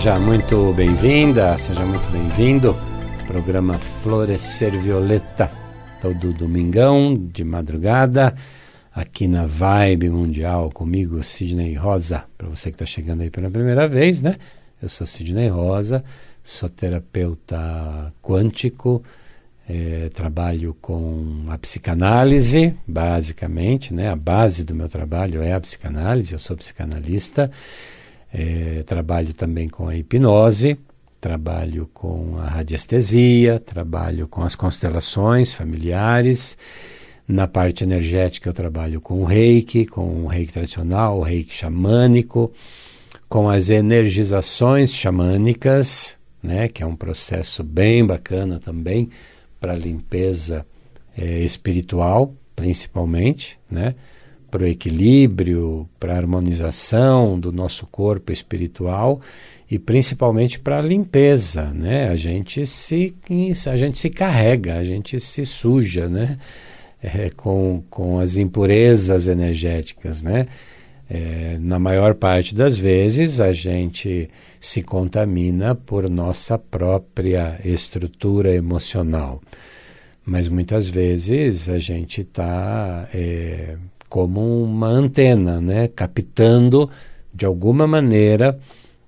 Seja muito bem-vinda, seja muito bem-vindo. Programa Florescer Violeta, todo domingão de madrugada, aqui na Vibe Mundial, comigo, Sidney Rosa. Para você que está chegando aí pela primeira vez, né? Eu sou Sidney Rosa, sou terapeuta quântico, trabalho com a psicanálise, basicamente, né? A base do meu trabalho é a psicanálise, eu sou psicanalista. Trabalho também com a hipnose, trabalho com a radiestesia, trabalho com as constelações familiares. Na parte energética eu trabalho com o reiki tradicional, o reiki xamânico, com as energizações xamânicas, né, que é um processo bem bacana também para limpeza espiritual, principalmente, né? Para o equilíbrio, para a harmonização do nosso corpo espiritual e principalmente para a limpeza, né? A gente se carrega, a gente se suja, né? Com as impurezas energéticas, né? Na maior parte das vezes a gente se contamina por nossa própria estrutura emocional, mas muitas vezes a gente está como uma antena, né, captando de alguma maneira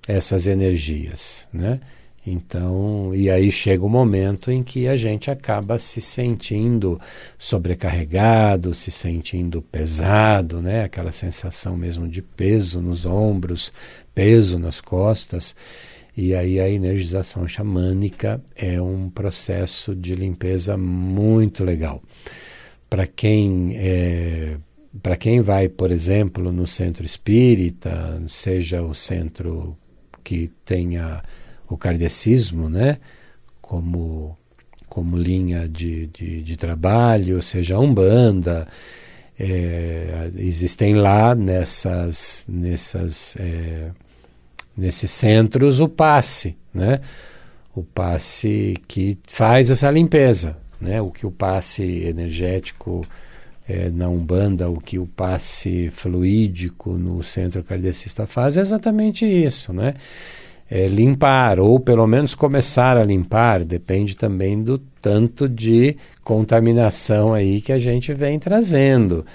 essas energias, né? Então, e aí chega o momento em que a gente acaba se sentindo sobrecarregado, se sentindo pesado, né? Aquela sensação mesmo de peso nos ombros, peso nas costas. E aí a energização xamânica é um processo de limpeza muito legal. Para quem vai, por exemplo, no centro espírita, seja o centro que tenha o kardecismo, né, como linha de trabalho, seja a Umbanda, existem lá nesses centros o passe, né, o passe que faz essa limpeza, né, o que o passe energético na Umbanda, o que o passe fluídico no centro kardecista faz é exatamente isso, né? Limpar, ou pelo menos começar a limpar, depende também do tanto de contaminação aí que a gente vem trazendo,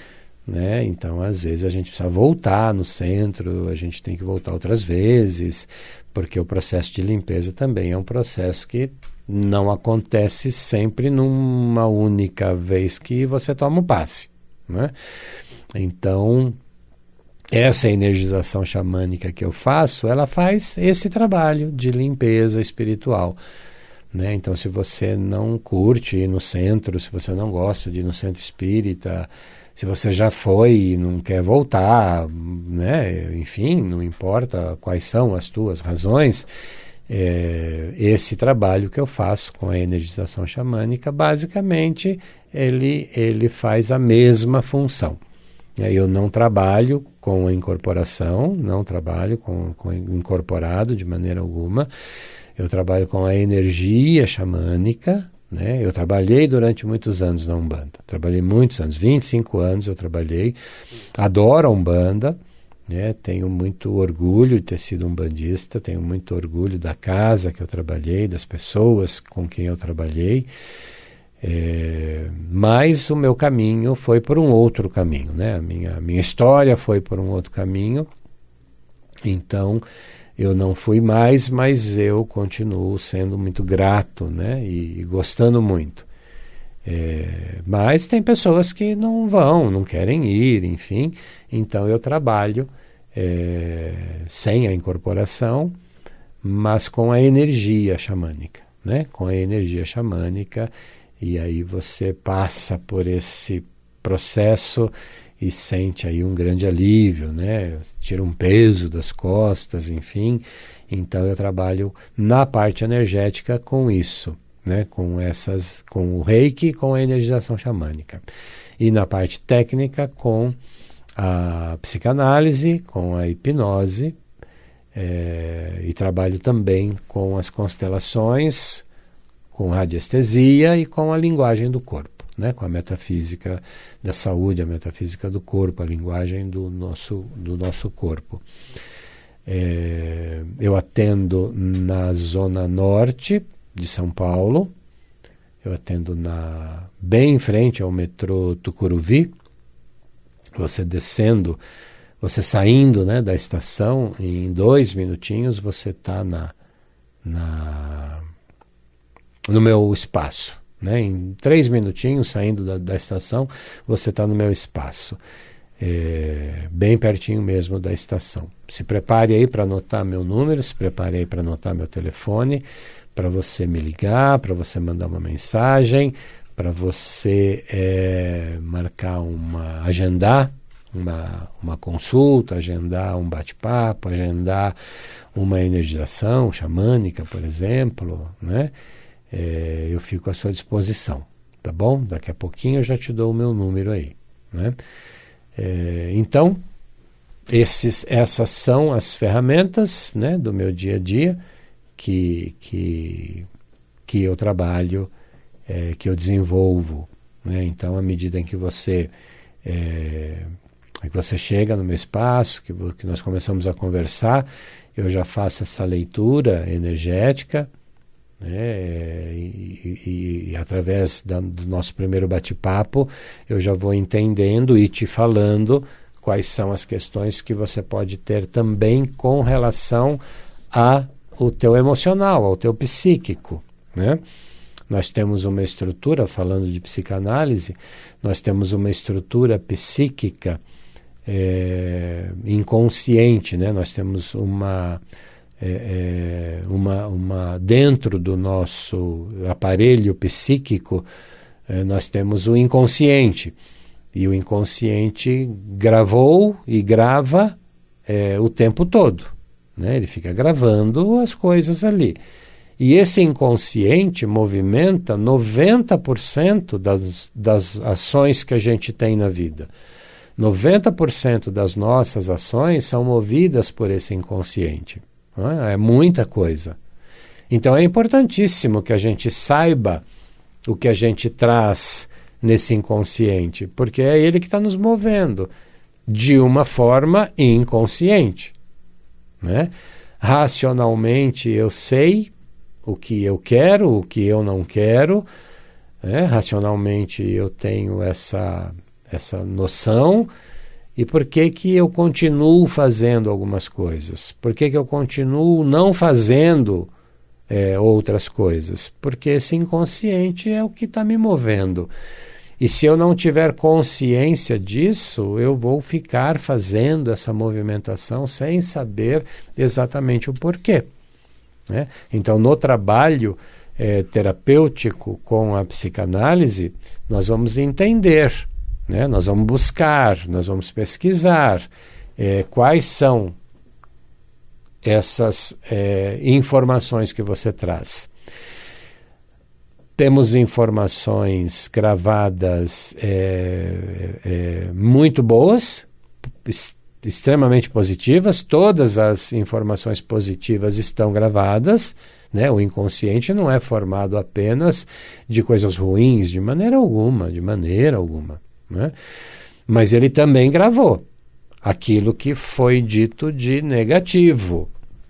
né? Então, às vezes a gente precisa voltar no centro, a gente tem que voltar outras vezes, porque o processo de limpeza também é um processo que não acontece sempre numa única vez que você toma o passe, né? Então, essa energização xamânica que eu faço, ela faz esse trabalho de limpeza espiritual, né? Então, se você não curte ir no centro, se você não gosta de ir no centro espírita, se você já foi e não quer voltar, né? Enfim, não importa quais são as tuas razões, esse trabalho que eu faço com a energização xamânica, basicamente, ele faz a mesma função. Eu não trabalho com a incorporação, não trabalho com incorporado de maneira alguma. Eu trabalho com a energia xamânica, né? Eu trabalhei durante muitos anos na Umbanda. Trabalhei muitos anos, 25 anos eu trabalhei. Adoro a Umbanda, né? Tenho muito orgulho de ter sido umbandista, tenho muito orgulho da casa que eu trabalhei, das pessoas com quem eu trabalhei. Mas o meu caminho foi por um outro caminho, né? A minha história foi por um outro caminho. Então, eu não fui mais, mas eu continuo sendo muito grato, né? E gostando muito. Mas tem pessoas que não vão, não querem ir, enfim. Então, eu trabalho sem a incorporação, mas com a energia xamânica, né? Com a energia xamânica. E aí você passa por esse processo e sente aí um grande alívio, né? Tira um peso das costas, enfim. Então eu trabalho na parte energética com isso, né? Com o reiki, com a energização xamânica. E na parte técnica com a psicanálise, com a hipnose, e trabalho também com as constelações, com radiestesia e com a linguagem do corpo, né? Com a metafísica da saúde, a metafísica do corpo, a linguagem do nosso corpo. Eu atendo na Zona Norte de São Paulo, eu atendo bem em frente ao metrô Tucuruvi. Você saindo, né, da estação, em 2 minutinhos você está no meu espaço. Né? Em 3 minutinhos, saindo da estação, você está no meu espaço. Bem pertinho mesmo da estação. Se prepare aí para anotar meu número, se prepare aí para anotar meu telefone, para você me ligar, para você mandar uma mensagem, para você agendar uma consulta, agendar um bate-papo, agendar uma energização xamânica, por exemplo, né? Eu fico à sua disposição, tá bom? Daqui a pouquinho eu já te dou o meu número aí, né? Então, essas são as ferramentas, né, do meu dia a dia que eu trabalho, que eu desenvolvo, né? Então, à medida em que você chega no meu espaço, que nós começamos a conversar, eu já faço essa leitura energética, né? E através do nosso primeiro bate-papo eu já vou entendendo e te falando quais são as questões que você pode ter também com relação ao teu emocional, ao teu psíquico, né? Nós temos uma estrutura, falando de psicanálise, nós temos uma estrutura psíquica inconsciente, né? Nós temos uma dentro do nosso aparelho psíquico, nós temos o inconsciente, e o inconsciente gravou e grava o tempo todo, né? Ele fica gravando as coisas ali, e esse inconsciente movimenta 90% das ações que a gente tem na vida. 90% das nossas ações são movidas por esse inconsciente. É muita coisa. Então é importantíssimo que a gente saiba o que a gente traz nesse inconsciente, porque é ele que está nos movendo de uma forma inconsciente, né? Racionalmente eu sei o que eu quero, o que eu não quero, né? Racionalmente eu tenho essa noção. E por que eu continuo fazendo algumas coisas? Por que eu continuo não fazendo outras coisas? Porque esse inconsciente é o que está me movendo. E se eu não tiver consciência disso, eu vou ficar fazendo essa movimentação sem saber exatamente o porquê, né? Então, no trabalho terapêutico com a psicanálise, nós vamos entender, né? Nós vamos buscar, nós vamos pesquisar quais são essas informações que você traz. Temos informações gravadas muito boas, extremamente positivas. Todas as informações positivas estão gravadas, né? O inconsciente não é formado apenas de coisas ruins, de maneira alguma, né? Mas ele também gravou aquilo que foi dito de negativo,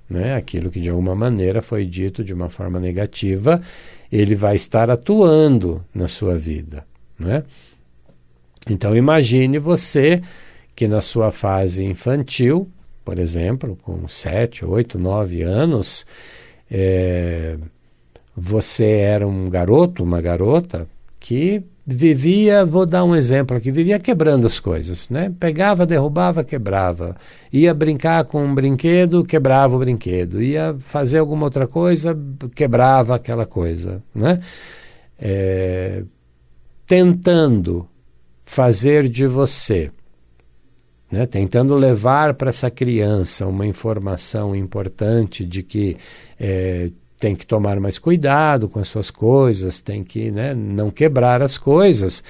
né? Aquilo que de alguma maneira foi dito de uma forma negativa, ele vai estar atuando na sua vida, né? Então imagine você que na sua fase infantil, por exemplo, com 7, 8, 9 anos, você era um garoto, uma garota que vivia, vou dar um exemplo aqui, vivia quebrando as coisas, né? Pegava, derrubava, quebrava. Ia brincar com um brinquedo, quebrava o brinquedo. Ia fazer alguma outra coisa, quebrava aquela coisa, né? Tentando fazer de você, né? Tentando levar para essa criança uma informação importante de que tem que tomar mais cuidado com as suas coisas, tem que, né, não quebrar as coisas.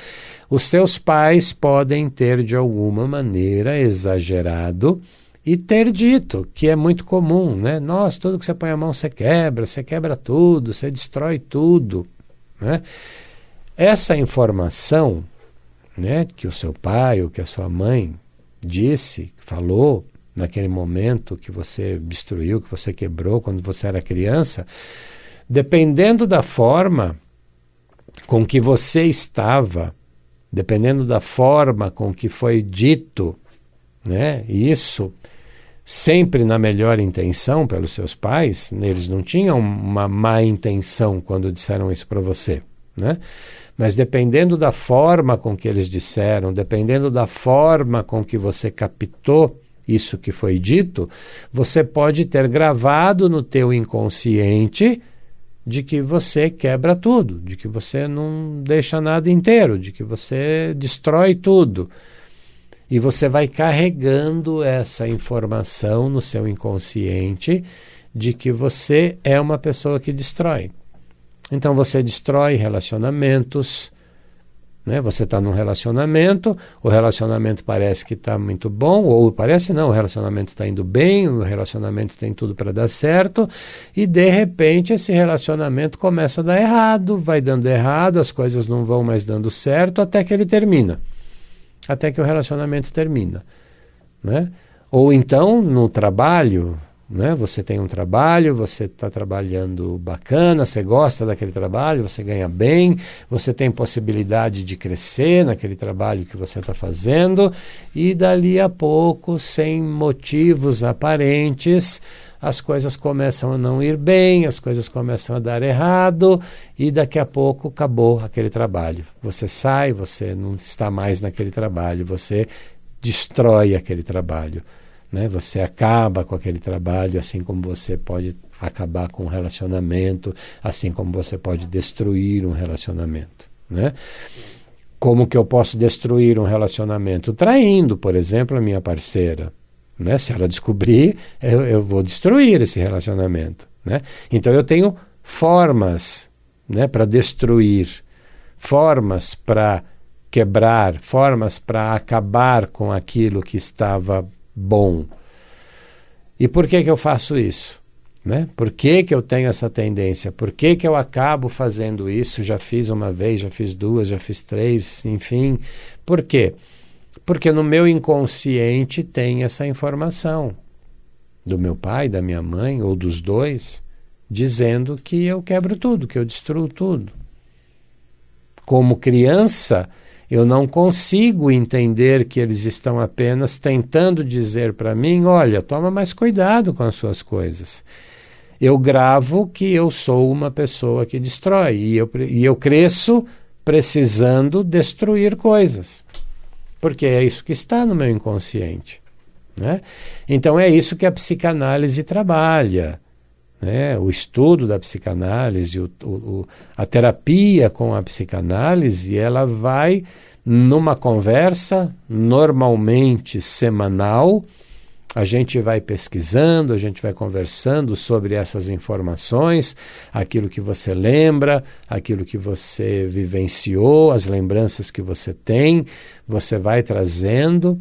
Os seus pais podem ter, de alguma maneira, exagerado e ter dito, que é muito comum, né? Nossa, tudo que você põe a mão você quebra tudo, você destrói tudo, né? Essa informação, né, que o seu pai ou que a sua mãe disse, falou, naquele momento que você destruiu, que você quebrou quando você era criança, dependendo da forma com que você estava, dependendo da forma com que foi dito, né, isso sempre na melhor intenção pelos seus pais, eles não tinham uma má intenção quando disseram isso para você, né? Mas dependendo da forma com que eles disseram, dependendo da forma com que você captou isso que foi dito, você pode ter gravado no teu inconsciente de que você quebra tudo, de que você não deixa nada inteiro, de que você destrói tudo. E você vai carregando essa informação no seu inconsciente de que você é uma pessoa que destrói. Então você destrói relacionamentos, né? Você está num relacionamento, o relacionamento parece que está muito bom, ou parece não, o relacionamento está indo bem, o relacionamento tem tudo para dar certo, e de repente esse relacionamento começa a dar errado, vai dando errado, as coisas não vão mais dando certo, até que ele termina. Até que o relacionamento termina, né? Ou então no trabalho, né? Você tem um trabalho, você está trabalhando bacana, você gosta daquele trabalho, você ganha bem, você tem possibilidade de crescer naquele trabalho que você está fazendo, e dali a pouco, sem motivos aparentes, as coisas começam a não ir bem, as coisas começam a dar errado, e daqui a pouco acabou aquele trabalho. Você sai, você não está mais naquele trabalho, você destrói aquele trabalho, né? Você acaba com aquele trabalho, assim como você pode acabar com um relacionamento, assim como você pode destruir um relacionamento, né? Como que eu posso destruir um relacionamento? Traindo, por exemplo, a minha parceira, né? Se ela descobrir, eu vou destruir esse relacionamento, né? Então eu tenho formas, né, para destruir, formas para quebrar, formas para acabar com aquilo que estava bom. E por que eu faço isso? Né? Por que eu tenho essa tendência? Por que eu acabo fazendo isso? Já fiz uma vez, já fiz duas, já fiz três, enfim. Por quê? Porque no meu inconsciente tem essa informação do meu pai, da minha mãe, ou dos dois, dizendo que eu quebro tudo, que eu destruo tudo. Como criança, eu não consigo entender que eles estão apenas tentando dizer para mim, olha, toma mais cuidado com as suas coisas. Eu gravo que eu sou uma pessoa que destrói, e eu cresço precisando destruir coisas. Porque é isso que está no meu inconsciente, né? Então é isso que a psicanálise trabalha, né? O estudo da psicanálise, a terapia com a psicanálise, ela vai numa conversa normalmente semanal, a gente vai pesquisando, a gente vai conversando sobre essas informações, aquilo que você lembra, aquilo que você vivenciou, as lembranças que você tem, você vai trazendo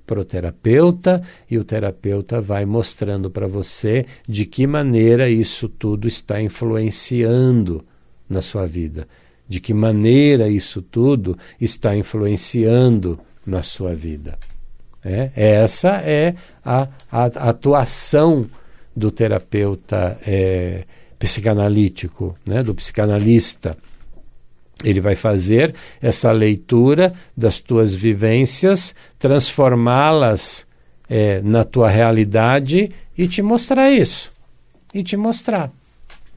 para o terapeuta, e o terapeuta vai mostrando para você de que maneira isso tudo está influenciando na sua vida, de que maneira isso tudo está influenciando na sua vida. Essa é a atuação do terapeuta psicanalítico, né, do psicanalista. Ele vai fazer essa leitura das tuas vivências, transformá-las na tua realidade e te mostrar isso. E te mostrar,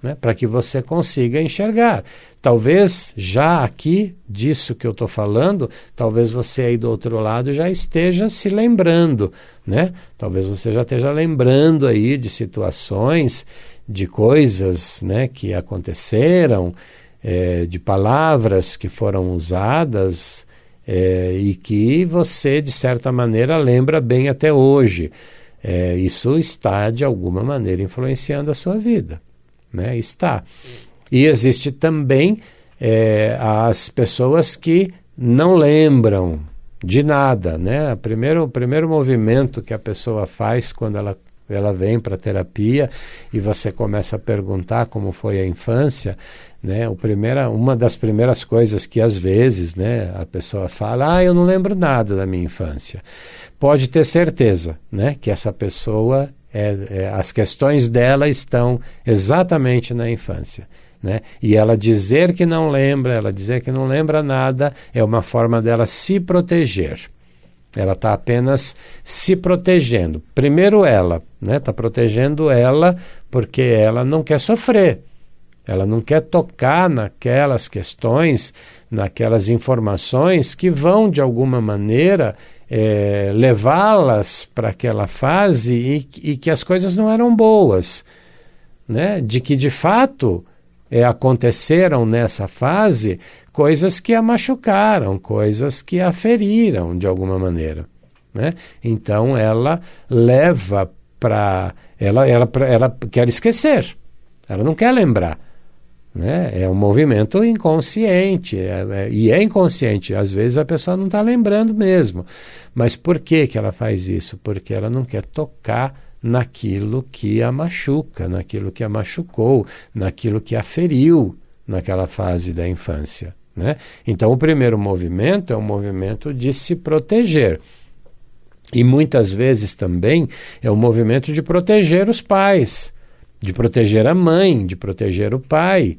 né, para que você consiga enxergar. Talvez já aqui disso que eu estou falando, talvez você aí do outro lado já esteja se lembrando, né? Talvez você já esteja lembrando aí de situações, de coisas, né, que aconteceram, de palavras que foram usadas e que você, de certa maneira, lembra bem até hoje. Isso está, de alguma maneira, influenciando a sua vida, né? Está. E existe também as pessoas que não lembram de nada, né? O primeiro movimento que a pessoa faz quando ela vem para a terapia e você começa a perguntar como foi a infância, né? Uma das primeiras coisas que às vezes, né, a pessoa fala, eu não lembro nada da minha infância. Pode ter certeza, né, que essa pessoa, as questões dela estão exatamente na infância. Né? E ela dizer que não lembra, ela dizer que não lembra nada, é uma forma dela se proteger. Ela está apenas se protegendo. Primeiro ela, né, está protegendo ela porque ela não quer sofrer. Ela não quer tocar naquelas questões, naquelas informações que vão, de alguma maneira, levá-las para aquela fase e que as coisas não eram boas. Né? De que, de fato, aconteceram nessa fase coisas que a machucaram, coisas que a feriram, de alguma maneira. Né? Então, ela leva para... Ela quer esquecer. Ela não quer lembrar. Né? É um movimento inconsciente, e é inconsciente. Às vezes a pessoa não está lembrando mesmo. Mas por que ela faz isso? Porque ela não quer tocar naquilo que a machuca, naquilo que a machucou, naquilo que a feriu naquela fase da infância. Né? Então o primeiro movimento é um movimento de se proteger. E muitas vezes também é um movimento de proteger os pais, de proteger a mãe, de proteger o pai.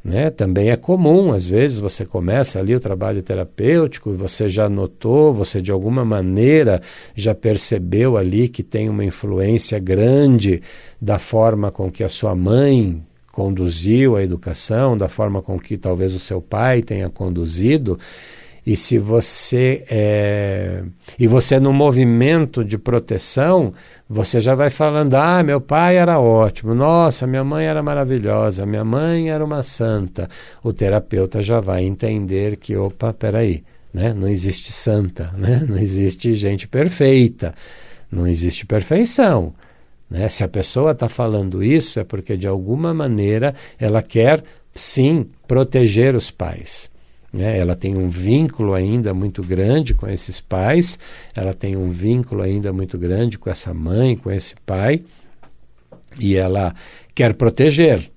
Né? Também é comum, às vezes você começa ali o trabalho terapêutico e você já notou, você de alguma maneira já percebeu ali que tem uma influência grande da forma com que a sua mãe conduziu a educação, da forma com que talvez o seu pai tenha conduzido. E se você no movimento de proteção, você já vai falando, meu pai era ótimo, nossa, minha mãe era maravilhosa, minha mãe era uma santa. O terapeuta já vai entender que, peraí, né? Não existe santa, né? Não existe gente perfeita, não existe perfeição. Né? Se a pessoa está falando isso, é porque de alguma maneira ela quer, sim, proteger os pais. Ela tem um vínculo ainda muito grande com esses pais, ela tem um vínculo ainda muito grande com essa mãe, com esse pai, e ela quer proteger,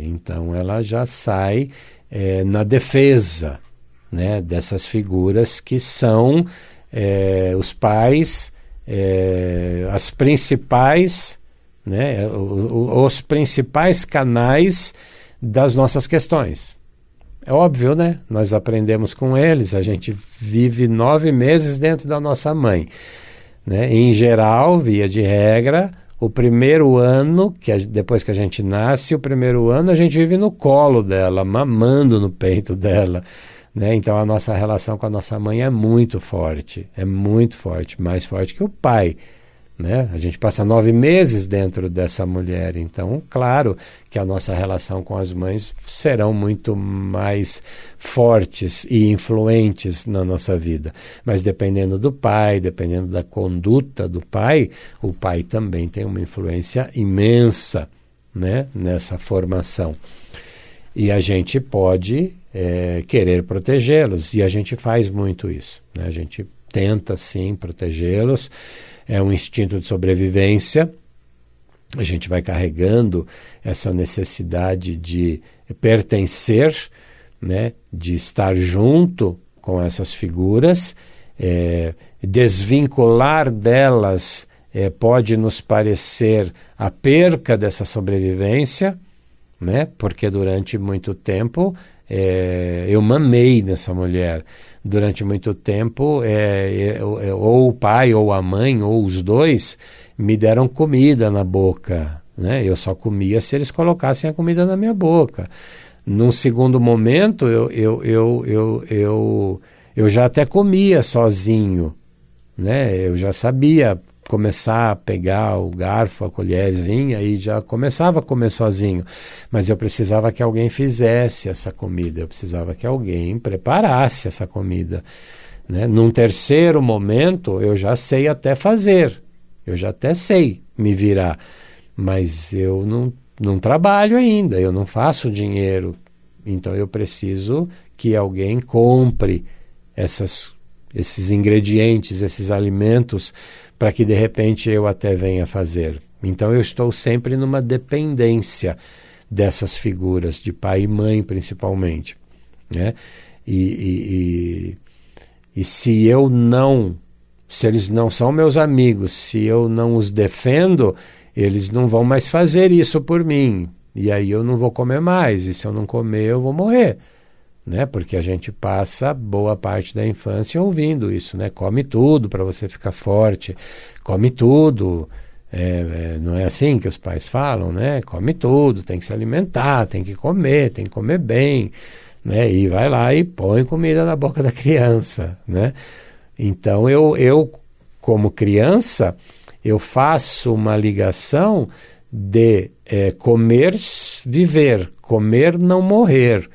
então ela já sai na defesa, né, dessas figuras que são os pais, as principais, né, os principais canais das nossas questões. É óbvio, né? Nós aprendemos com eles, a gente vive 9 meses dentro da nossa mãe. Né? Em geral, via de regra, o primeiro ano, depois que a gente nasce, o primeiro ano a gente vive no colo dela, mamando no peito dela. Né? Então a nossa relação com a nossa mãe é muito forte, mais forte que o pai. Né? A gente passa 9 meses dentro dessa mulher, então claro que a nossa relação com as mães serão muito mais fortes e influentes na nossa vida, mas dependendo do pai, dependendo da conduta do pai, o pai também tem uma influência imensa, né, nessa formação, e a gente pode querer protegê-los, e a gente faz muito isso, né? A gente tenta sim protegê-los. É um instinto de sobrevivência, a gente vai carregando essa necessidade de pertencer, né, de estar junto com essas figuras, desvincular delas pode nos parecer a perca dessa sobrevivência, né, porque durante muito tempo eu mamei nessa mulher. Durante muito tempo, ou o pai, ou a mãe, ou os dois, me deram comida na boca. Né? Eu só comia se eles colocassem a comida na minha boca. Num segundo momento, eu já até comia sozinho. Né? Eu já sabia começar a pegar o garfo, a colherzinha, e já começava a comer sozinho. Mas eu precisava que alguém fizesse essa comida, eu precisava que alguém preparasse essa comida. Né? Num terceiro momento, eu já sei até fazer, eu já até sei me virar, mas eu não trabalho ainda, eu não faço dinheiro, então eu preciso que alguém compre esses ingredientes, esses alimentos, para que de repente eu até venha fazer. Então eu estou sempre numa dependência, dessas figuras de pai e mãe, principalmente, né? E se eles não são meus amigos, se eu não os defendo, eles não vão mais fazer isso por mim. E aí eu não vou comer mais, e se eu não comer, eu vou morrer, né? Porque a gente passa boa parte da infância ouvindo isso, né? Come tudo para você ficar forte, come tudo. Não é assim que os pais falam, né? Come tudo, tem que se alimentar, tem que comer bem, né? E vai lá e põe comida na boca da criança, né? Então eu como criança, eu faço uma ligação de comer, viver, comer, não morrer,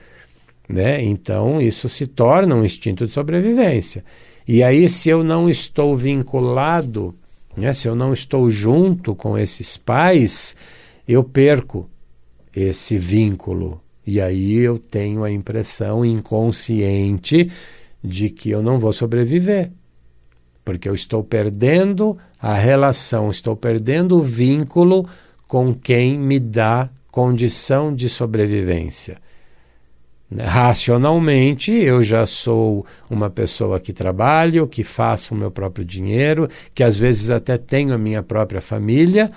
né? Então isso se torna um instinto de sobrevivência. E aí, se eu não estou vinculado, né, se eu não estou junto com esses pais, eu perco esse vínculo. E aí eu tenho a impressão inconsciente de que eu não vou sobreviver, porque eu estou perdendo a relação, estou perdendo o vínculo com quem me dá condição de sobrevivência. Racionalmente, eu já sou uma pessoa que trabalho, que faço o meu próprio dinheiro, que às vezes até tenho a minha própria família.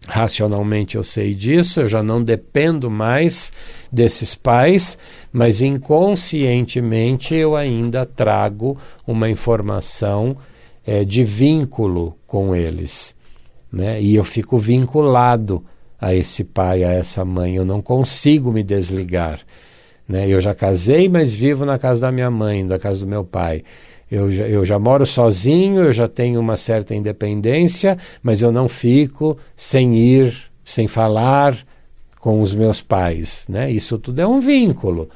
Racionalmente eu sei disso, eu já não dependo mais desses pais, mas inconscientemente eu ainda trago uma informação de vínculo com eles, né? E eu fico vinculado a esse pai, a essa mãe, eu não consigo me desligar, né? Eu já casei, mas vivo na casa da minha mãe, da casa do meu pai. Eu já moro sozinho, eu já tenho uma certa independência, mas eu não fico sem ir, sem falar com os meus pais, né? Isso tudo é um vínculo.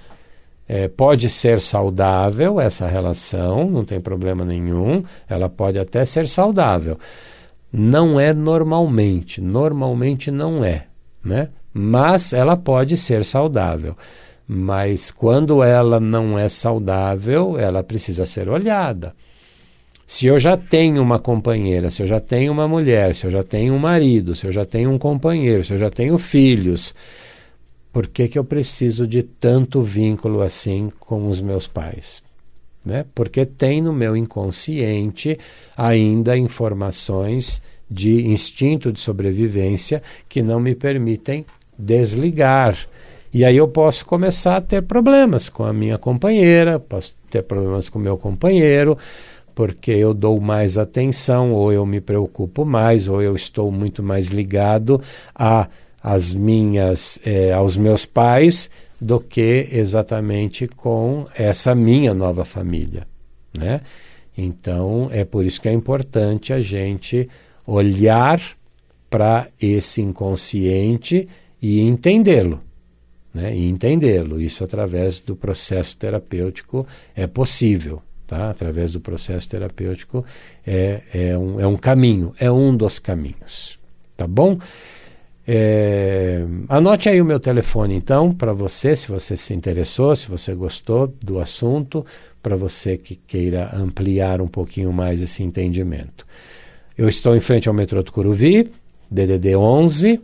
Pode ser saudável essa relação, não tem problema nenhum, ela pode até ser saudável. Não é normalmente não é, né? Mas ela pode ser saudável. Mas quando ela não é saudável, ela precisa ser olhada. Se eu já tenho uma companheira, se eu já tenho uma mulher, se eu já tenho um marido, se eu já tenho um companheiro, se eu já tenho filhos, por que eu preciso de tanto vínculo assim com os meus pais? Né? Porque tem no meu inconsciente ainda informações de instinto de sobrevivência que não me permitem desligar. E aí eu posso começar a ter problemas com a minha companheira, posso ter problemas com o meu companheiro, porque eu dou mais atenção, ou eu me preocupo mais, ou eu estou muito mais ligado aos meus pais do que exatamente com essa minha nova família, né? Então, é por isso que é importante a gente olhar para esse inconsciente e entendê-lo. Né, e entendê-lo, isso através do processo terapêutico é possível, tá? Através do processo terapêutico é um caminho, é um dos caminhos, tá bom? Anote aí o meu telefone então, para você, se você se interessou, se você gostou do assunto, para você que queira ampliar um pouquinho mais esse entendimento. Eu estou em frente ao metrô Tucuruvi, DDD 11,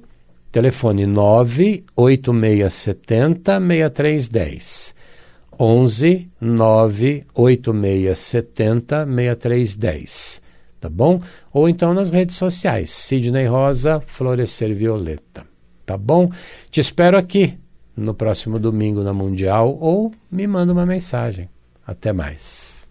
telefone 98670-6310. 11 98670-6310. Tá bom? Ou então nas redes sociais, Sidney Rosa, Florescer Violeta. Tá bom? Te espero aqui no próximo domingo na Mundial ou me manda uma mensagem. Até mais.